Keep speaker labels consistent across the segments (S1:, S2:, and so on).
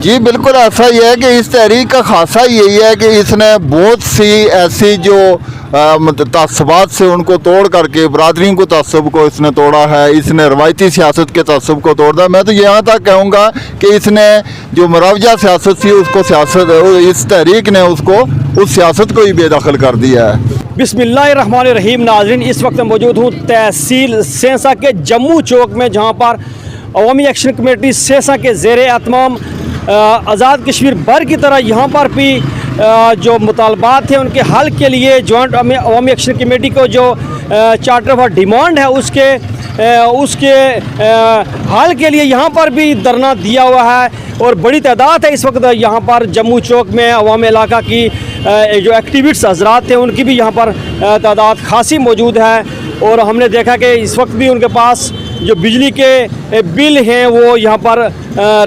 S1: जी बिल्कुल ऐसा ही है कि इस तहरीक का खासा यही है कि इसने बहुत सी ऐसी जो तअस्सुबात से उनको तोड़ करके बरादरियों को तअस्सुब को इसने तोड़ा है। इसने रवायती सियासत के तअस्सुब को तोड़ा। मैं तो यहाँ तक कहूँगा कि इसने जो मुरवजा सियासत थी उसको इस तहरीक ने उसको उस सियासत को ही बेदखल कर दिया है।
S2: बिस्मिल्लाहिर्रहमानिर्रहीम। नाज़रीन, इस वक्त मौजूद हूँ तहसील सेंसा के जम्मू चौक में, जहाँ पर अवामी एक्शन कमेटी सेंसा के ज़ेर एहतमाम आज़ाद कश्मीर भर की तरह यहाँ पर भी जो मुतालबात थे उनके हल के लिए जॉइंट अवामी एक्शन कमेटी को जो चार्टर फॉर डिमांड है उसके हल के लिए यहाँ पर भी धरना दिया हुआ है। और बड़ी तादाद है इस वक्त यहाँ पर जम्मू चौक में अवाम इलाका की जो एक्टिविस्ट हजरात थे उनकी भी यहाँ पर तादाद खासी मौजूद है। और हमने देखा कि इस वक्त भी उनके पास जो बिजली के बिल हैं वो यहाँ पर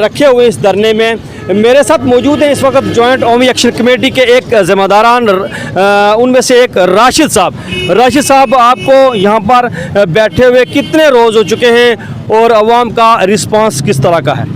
S2: रखे हुए इस धरने में। मेरे साथ मौजूद हैं इस वक्त जॉइंट अवामी एक्शन कमेटी के एक ज़िम्मेदारान, उनमें से एक राशिद साहब। राशिद साहब, आपको यहाँ पर बैठे हुए कितने रोज़ हो चुके हैं और आवाम का रिस्पांस किस तरह का है?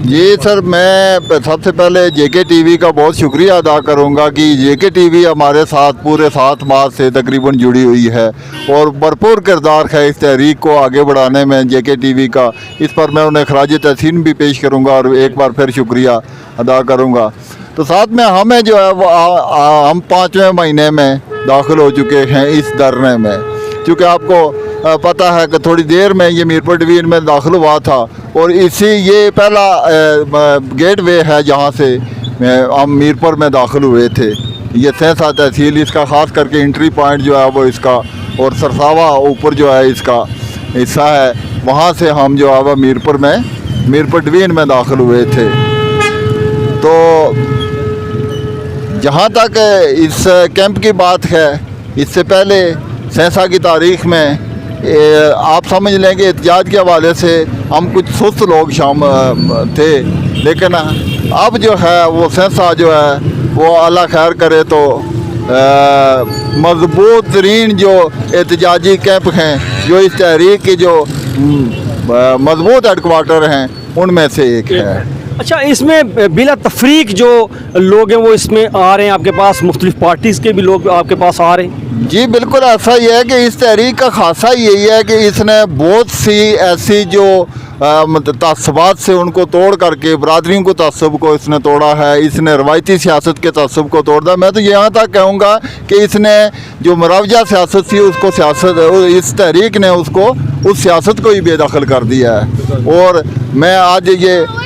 S1: जी सर, मैं सबसे पहले जेके टीवी का बहुत शुक्रिया अदा करूंगा कि जेके टीवी हमारे साथ पूरे 7 माह से तकरीबन जुड़ी हुई है और भरपूर किरदार है इस तहरीक को आगे बढ़ाने में जेके टीवी का। इस पर मैं उन्हें खराज तहसीन भी पेश करूंगा और एक बार फिर शुक्रिया अदा करूंगा। तो साथ में हमें जो है वो हम 5वें महीने में दाखिल हो चुके हैं इस धरने में। क्योंकि आपको पता है कि थोड़ी देर में ये मीरपुर डिवीज़न में दाखिल हुआ था और ये पहला गेट वे है जहाँ से हम मीरपुर में दाखिल हुए थे। ये सेंसा तहसील, इसका ख़ास करके एंट्री पॉइंट जो है वो इसका और सरसावा ऊपर जो है इसका हिस्सा है, वहाँ से हम जो है वो मीरपुर डिवीज़न में दाखिल हुए थे। तो जहाँ तक इस कैंप की बात है, इससे पहले सेंसा की तारीख़ में आप समझ लें कि एहतियात के हवाले से हम कुछ सुस्त लोग थे, लेकिन अब जो है वो सेंसा जो है वो अल्लाह खैर करे तो मजबूत तरीन जो एहतजाजी कैंप हैं, जो इस तहरीक के जो मजबूत हेडक्वार्टर हैं उनमें से एक है।
S2: अच्छा, इसमें बिला तफरीक जो लोग हैं वो इसमें आ रहे हैं आपके पास, मुख्तलिफ पार्टीज़ के भी लोग आपके पास आ रहे हैं?
S1: जी बिल्कुल ऐसा ही है कि इस तहरीक का खासा यही है कि इसने बहुत सी ऐसी जो तअस्सुबात से उनको तोड़ करके बरादरियों को तअस्सुब को इसने तोड़ा है। इसने रवायती सियासत के तअस्सुब को तोड़ा। मैं तो यहाँ तक कहूँगा कि इसने जो मुरवजा सियासत थी उसको इस तहरीक ने उसको उस सियासत को ही बेदखल कर दिया है। और मैं आज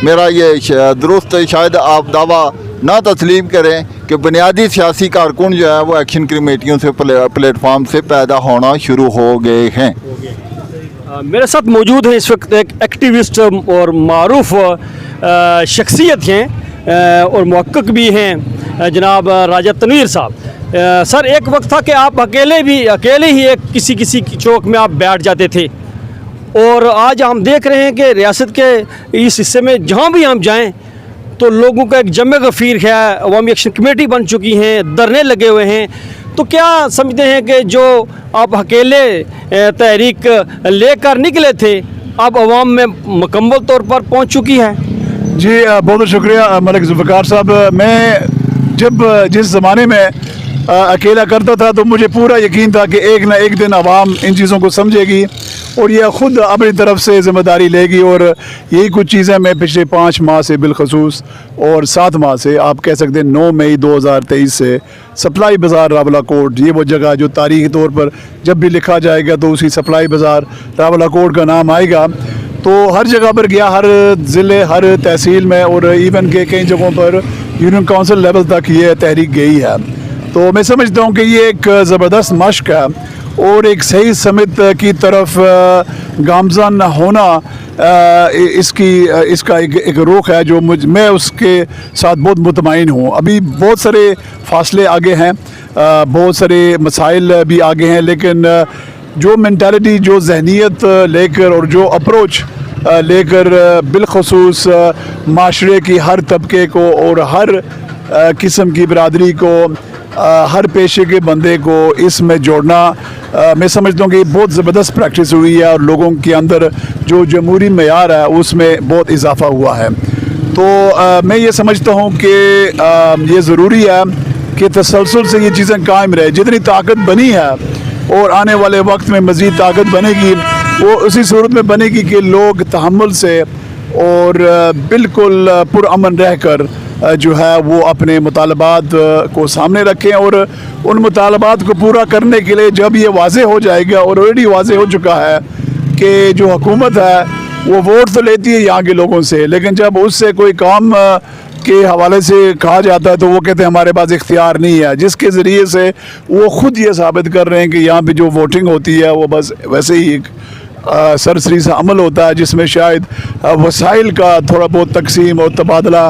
S1: मेरा ये दुरुस्त शायद आप दावा ना तस्लीम करें कि बुनियादी सियासी कारकुन जो है वो एक्शन कमेटियों से प्लेटफार्म से पैदा होना शुरू हो गए हैं।
S2: मेरे साथ मौजूद है इस वक्त एक एक्टिविस्ट और मारूफ शख्सियत हैं और मुहक्किक भी हैं, जनाब राजा तनवीर साहब। सर, एक वक्त था कि आप अकेले ही एक किसी चौक में आप बैठ जाते थे और आज हम देख रहे हैं कि रियासत के इस हिस्से में जहाँ भी हम जाएँ तो लोगों का एक जमे गफ़ीर है, अवामी एक्शन कमेटी बन चुकी हैं, धरने लगे हुए हैं। तो क्या समझते हैं कि जो आप अकेले तहरीक लेकर निकले थे अब अवाम में मुकम्मल तौर पर पहुंच चुकी है?
S3: जी बहुत शुक्रिया मलिक जुल्फ़िकार साहब। मैं जिस ज़माने में अकेला करता था तो मुझे पूरा यकीन था कि एक ना एक दिन आवाम इन चीज़ों को समझेगी और यह ख़ुद अपनी तरफ से ज़िम्मेदारी लेगी। और यही कुछ चीज़ें मैं पिछले 5 माह से बिलखसूस और 7 माह से आप कह सकते हैं 9 मई 2023 से सप्लाई बाज़ार रावलाकोट, ये वो जगह जो तारीख़ी तौर पर जब भी लिखा जाएगा तो उसी सप्लाई बाज़ार रावलाकोट का नाम आएगा। तो हर जगह पर गया, हर ज़िले हर तहसील में और इवन के कई जगहों पर यूनियन काउंसिल लेवल तक ये तहरीक गई है। तो मैं समझता हूँ कि ये एक ज़बरदस्त मश्क है और एक सही समित की तरफ गामज़न होना इसका एक रुख है जो मैं उसके साथ बहुत मुतमईन हूँ। अभी बहुत सारे फासले आगे हैं, बहुत सारे मसाइल भी आगे हैं, लेकिन जो मेंटालिटी, जो जहनीत लेकर और जो अप्रोच लेकर बिलखसूस माशरे की हर तबके को और हर किस्म की बरादरी को, हर पेशे के बंदे को इसमें जोड़ना, मैं समझता हूँ कि बहुत ज़बरदस्त प्रैक्टिस हुई है और लोगों के अंदर जो जमहूरी मेयार है उसमें बहुत इजाफ़ा हुआ है। तो मैं ये समझता हूँ कि ये ज़रूरी है कि तसलसल से ये चीज़ें कायम रहे। जितनी ताकत बनी है और आने वाले वक्त में मज़ीद ताकत बनेगी, वो उसी सूरत में बनेगी कि लोग तहम्मुल से और बिल्कुल पुरअमन रहकर जो है वो अपने मुतालबात को सामने रखें। और उन मुतालबात को पूरा करने के लिए जब ये वाज़े हो जाएगा, और ऑलरेडी वाज़े हो चुका है कि जो हुकूमत है वो वोट तो लेती है यहाँ के लोगों से, लेकिन जब उससे कोई काम के हवाले से कहा जाता है तो वो कहते हैं हमारे पास इख्तियार नहीं है, जिसके ज़रिए से वो ख़ुद ये साबित कर रहे हैं कि यहाँ पे जो वोटिंग होती है वो बस वैसे ही एक सरसरी सा अमल होता है, जिसमें शायद वसाइल का थोड़ा बहुत तकसीम और तबादला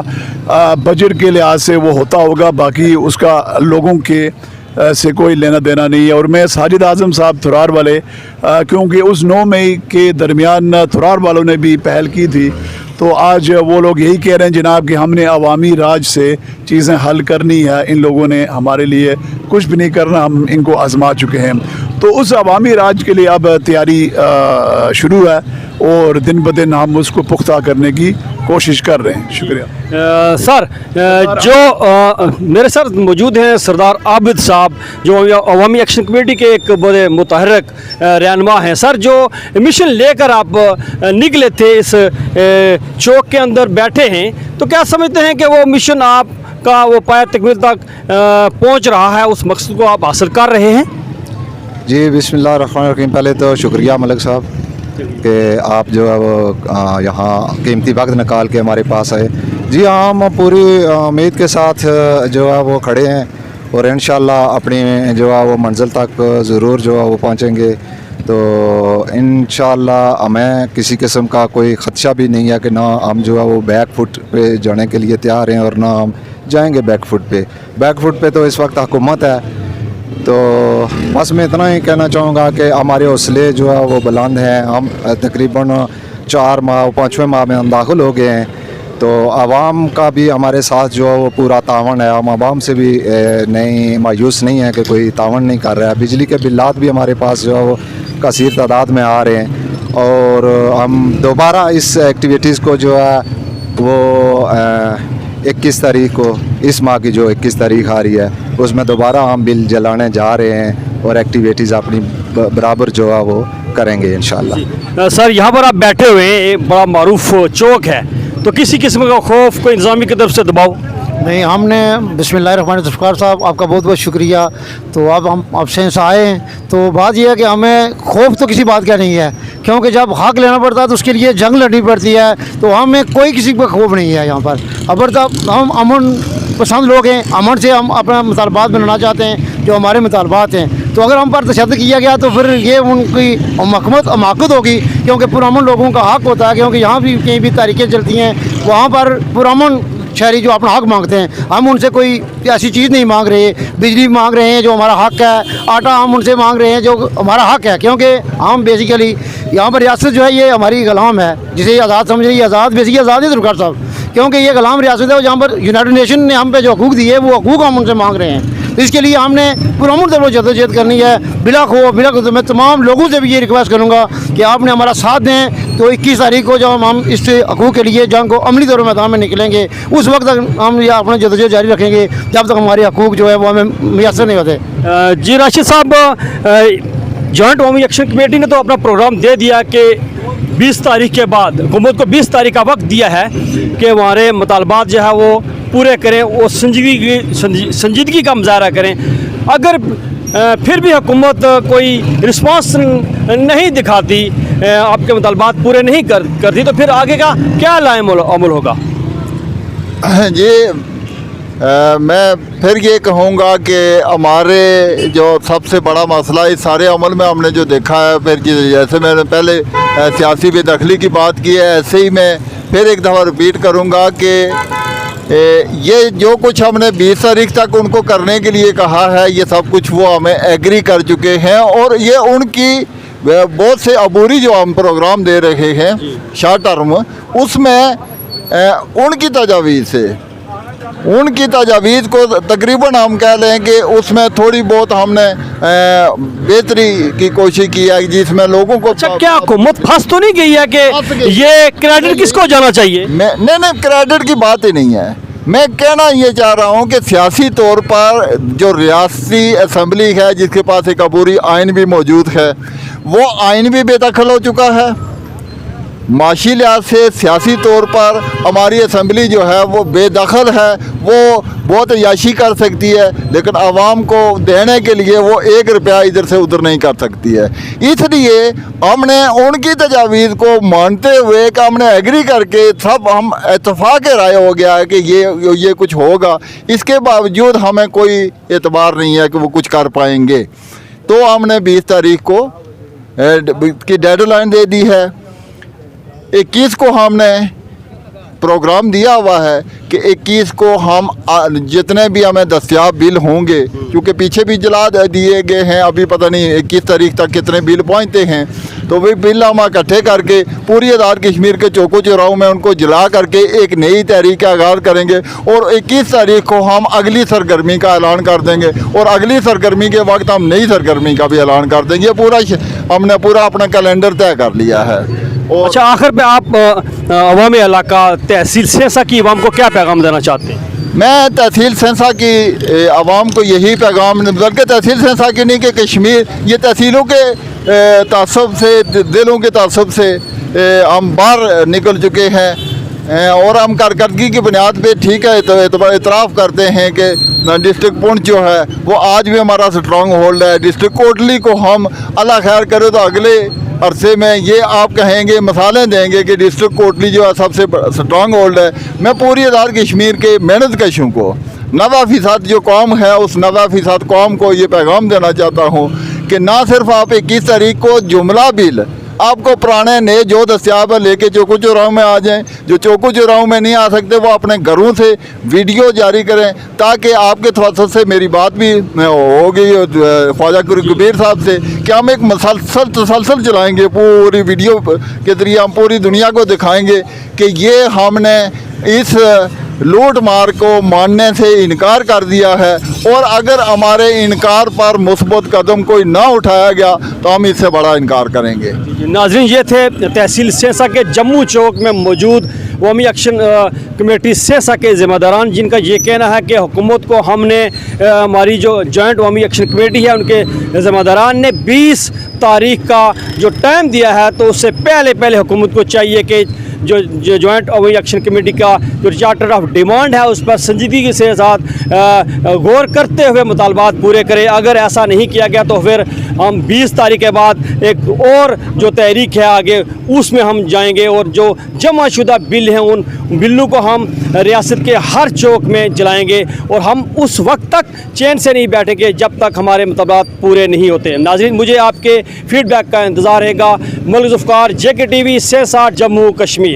S3: बजट के लिहाज से वो होता होगा, बाकी उसका लोगों के से कोई लेना देना नहीं है। और मैं साजिद आज़म साहब थुरार वाले, क्योंकि उस 9 मई के दरमियान थुरार वालों ने भी पहल की थी, तो आज वो लोग यही कह रहे हैं जनाब कि हमने अवामी राज से चीज़ें हल करनी है, इन लोगों ने हमारे लिए कुछ भी नहीं करना, हम इनको आजमा चुके हैं। तो उस अवामी राज के लिए अब तैयारी शुरू है और दिन ब दिन हम उसको पुख्ता करने की कोशिश कर रहे हैं। शुक्रिया।
S2: सर, जो मेरे साथ मौजूद हैं सरदार आबिद साहब, जो अवामी एक्शन कमेटी के एक बड़े मुतहर्रिक रहनुमा हैं। सर, जो मिशन लेकर आप निकले थे, इस चौक के अंदर बैठे हैं, तो क्या समझते हैं कि वो मिशन आपका वो पाया तकमील तक पहुंच रहा है, उस मकसद को आप हासिल कर रहे हैं?
S4: जी, बिस्मिल्लाहिर्रहमानिर्रहीम। पहले तो शुक्रिया मलिक साहब कि आप जो है वो यहाँ कीमती वक्त निकाल के हमारे पास आए। जी हाँ, हम पूरी उम्मीद के साथ जो है वो खड़े हैं और इंशाल्लाह अपनी जो है वो मंजिल तक ज़रूर जो है वो पहुँचेंगे। तो इंशाल्लाह हमें किसी किस्म का कोई ख़दशा भी नहीं है कि ना हम जो है वो बैक फुट पे जाने के लिए तैयार हैं और ना हम जाएंगे बैक फुट पे। बैक फुट पे तो इस वक्त हुकूमत है। तो बस मैं इतना ही कहना चाहूँगा कि हमारे हौसले जो है वो बुलंद हैं। हम तकरीबन 4 माह 5वें माह में हम दाखिल हो गए हैं, तो आवाम का भी हमारे साथ जो है वो पूरा तावन है। हम आवाम से भी नहीं मायूस नहीं है कि कोई तावन नहीं कर रहा है। बिजली के बिल्लात भी हमारे पास जो है वो कसीर तादाद में आ रहे हैं और हम दोबारा इस एक्टिविटीज़ को जो है वो 21 तारीख को, इस माह की जो 21 तारीख आ रही है, उसमें दोबारा हम बिल जलाने जा रहे हैं और एक्टिविटीज़ अपनी बराबर जो है वो करेंगे इंशाल्लाह।
S2: सर, यहाँ पर आप बैठे हुए हैं, एक बड़ा मारूफ चौक है, तो किसी किस्म का खौफ, कोई इंतजामी की तरफ से दबाव
S5: नहीं? हमने बिस्मिल्लाहिर्रहमानिर्रहीम साहब, आपका बहुत बहुत शुक्रिया। तो अब हम आपसे आए हैं, तो बात यह है कि हमें खौफ तो किसी बात का नहीं है, क्योंकि जब हक लेना पड़ता है तो उसके लिए जंग लड़नी पड़ती है। तो हमें कोई किसी का खौफ नहीं है यहाँ पर। अबरता हम अमन पसंद लोग हैं, अमन से हम अपना मुतालबात बनाना चाहते हैं, जो हमारे मुतालबात हैं। तो अगर हम पर तशद्दुद किया गया तो फिर ये उनकी हमाकत होगी, क्योंकि पुरअमन लोगों का हक होता है। क्योंकि यहाँ भी कहीं भी तारीखें चलती हैं, वहाँ पर पुरअमन शहरी जो अपना हक मांगते हैं, हम उनसे कोई ऐसी चीज़ नहीं मांग रहे। बिजली मांग रहे हैं जो हमारा हक है, आटा हम उनसे मांग रहे हैं जो हमारा हक है, क्योंकि हम बेसिकली यहाँ पर रियासत जो है ये हमारी गुलाम है, जिसे आज़ाद समझ रही है। आज़ाद बेसिकली आज़ाद है सरकार साहब, क्योंकि ये गुलाम रियासत है, जहाँ पर यूनाइटेड नेशन ने हम पे जो हकूक़ दिए वो हकूक़ हम उनसे मांग रहे हैं। तो इसके लिए हमने पुरअमन तरफ जद्दोजहद करनी है, बिला खौफ बिला खौफ। मैं तमाम लोगों से भी ये रिक्वेस्ट करूँगा कि आपने हमारा साथ दें। तो 21 तारीख को जब हम इस हकूक़ के लिए जंग को अमली तौर पर मैदान में निकलेंगे, उस वक्त तक हम यह अपना जद्दोजहद जारी रखेंगे जब तक हमारे हकूक़ जो है वो हमें मैसर नहीं होते।
S2: जी राशिद साहब, जॉइंट अवामी एक्शन कमेटी ने तो अपना प्रोग्राम दे दिया कि 20 तारीख के बाद, हुकूमत को 20 तारीख का वक्त दिया है कि हमारे मुतालबात जो है वो पूरे करें, वो संजीदगी का मुजाहरा करें। अगर फिर भी हुकूमत कोई रिस्पांस नहीं दिखाती, आपके मुतालबात पूरे नहीं करती, तो फिर आगे का क्या अमल होगा?
S1: जी, मैं फिर ये कहूँगा कि हमारे जो सबसे बड़ा मसला इस सारे अमल में हमने जो देखा है, फिर जैसे मैंने पहले सियासी बेदखली की बात की है, ऐसे ही मैं फिर एक दफ़ा रिपीट करूँगा कि ये जो कुछ हमने 20 तारीख तक उनको करने के लिए कहा है, ये सब कुछ वो हमें एग्री कर चुके हैं। और ये उनकी बहुत से अबूरी जो हम प्रोग्राम दे रहे हैं शॉर्ट टर्म, उसमें उनकी तजावीज़ से उनकी तजावीज़ को तकरीबन हम कह लें कि उसमें थोड़ी बहुत हमने बेहतरी की कोशिश की है, जिसमें लोगों को
S2: अच्छा, क्या हुकूमत फंस तो नहीं गई है
S1: फंस
S2: कि
S1: गई।
S2: ये क्रेडिट किसको जाना चाहिए?
S1: नहीं, क्रेडिट की बात ही नहीं है। मैं कहना ये चाह रहा हूँ कि सियासी तौर पर जो रियासती असम्बली है, जिसके पास एक अबूरी आइन भी मौजूद है, वो आइन भी बेदखल हो चुका है। माशी लिहाज से सियासी तौर पर हमारी असम्बली जो है वो बेदखल है, वो बहुत अयाशी कर सकती है, लेकिन आवाम को देने के लिए वो 1 रुपया इधर से उधर नहीं कर सकती है। इसलिए हमने उनकी तजावीज़ को मानते हुए कि हमने एग्री करके सब हम इत्तफाक राय हो गया है कि ये कुछ होगा, इसके बावजूद हमें कोई एतबार नहीं है कि वो कुछ कर पाएंगे। तो हमने 20 तारीख को की डेडलाइन दे दी है। 21 को हमने प्रोग्राम दिया हुआ है कि 21 को हम जितने भी हमें दस्तियाब बिल होंगे, क्योंकि पीछे भी जला दिए गए हैं, अभी पता नहीं 21 तारीख तक कितने बिल पहुंचते हैं, तो वे बिल हम इकट्ठे करके पूरी आज़ाद कश्मीर के चौकों चौराहों में उनको जला करके एक नई तहरीक का आगाज़ करेंगे और 21 तारीख को हम अगली सरगर्मी का ऐलान कर देंगे और अगली सरगर्मी के वक्त हम नई सरगर्मी का भी ऐलान कर देंगे। हमने पूरा अपना कैलेंडर तय कर लिया है। और
S2: अच्छा, आखिर पे आप अवामी इलाका तहसील सेंसा की आवाम को क्या पैगाम देना चाहते हैं?
S1: मैं तहसील सेंसा की आवाम को यही पैगाम, बल्कि तहसील सेंसा की नहीं कि कश्मीर, ये तहसीलों के तासुब से, दिलों के तासुब से हम बाहर निकल चुके हैं और हम कारकर्दगी की बुनियाद पे ठीक है तो इतराफ़ करते हैं कि डिस्ट्रिक्ट पुंछ जो है वो आज भी हमारा स्ट्रॉन्ग होल्ड है। डिस्ट्रिक्ट कोटली को हम अल्लाह खैर करे तो अगले अरसे में ये आप कहेंगे, मिसालें देंगे कि डिस्ट्रिक्ट कोटली जो है सबसे स्ट्रॉन्ग होल्ड है। मैं पूरी आज़ाद कश्मीर के मेहनत कशों को 90% जो कौम है उस 90% कौम को ये पैगाम देना चाहता हूँ कि ना सिर्फ आप 21 तारीख को जुमला बिल आपको पुराने नए जो दस्तियाब है लेके चौको चौराहों में आ जाएं, जो चौको चौराहों में नहीं आ सकते वो अपने घरों से वीडियो जारी करें, ताकि आपके तवज्जुह से मेरी बात भी होगी ख्वाजा कबीर साहब से कि हम एक तसलसल चलाएंगे, पूरी वीडियो के ज़रिए हम पूरी दुनिया को दिखाएंगे कि ये हमने इस लूट मार को मानने से इनकार कर दिया है और अगर हमारे इनकार पर मुस्बत कदम कोई ना उठाया गया तो हम इससे बड़ा इनकार करेंगे।
S2: नाज़रीन, ये थे तहसील सेंसा के जम्मू चौक में मौजूद अवामी एक्शन कमेटी सेंसा के ज़िम्मेदारान, जिनका ये कहना है कि हुकूमत को हमने हमारी जो जॉइंट अवामी एक्शन कमेटी है उनके ज़िम्मेदारान ने 20 तारीख का जो टाइम दिया है, तो उससे पहले हुकूमत को चाहिए कि जो जॉइंट अवामी एक्शन कमेटी का जो चार्टर ऑफ डिमांड है उस पर संजीदगी के साथ गौर करते हुए मुतालबात पूरे करें। अगर ऐसा नहीं किया गया तो फिर हम 20 तारीख के बाद एक और जो तहरीक है आगे उसमें हम जाएंगे और जो जमाशुदा बिल हैं उन बिल्लों को हम रियासत के हर चौक में जलाएंगे और हम उस वक्त तक चैन से नहीं बैठेंगे जब तक हमारे मुतालबात पूरे नहीं होते। नाज़रीन, मुझे आपके फीडबैक का इंतज़ार रहेगा। Malik Zulfikar, JK TV, सेंसा, Jammu Kashmir.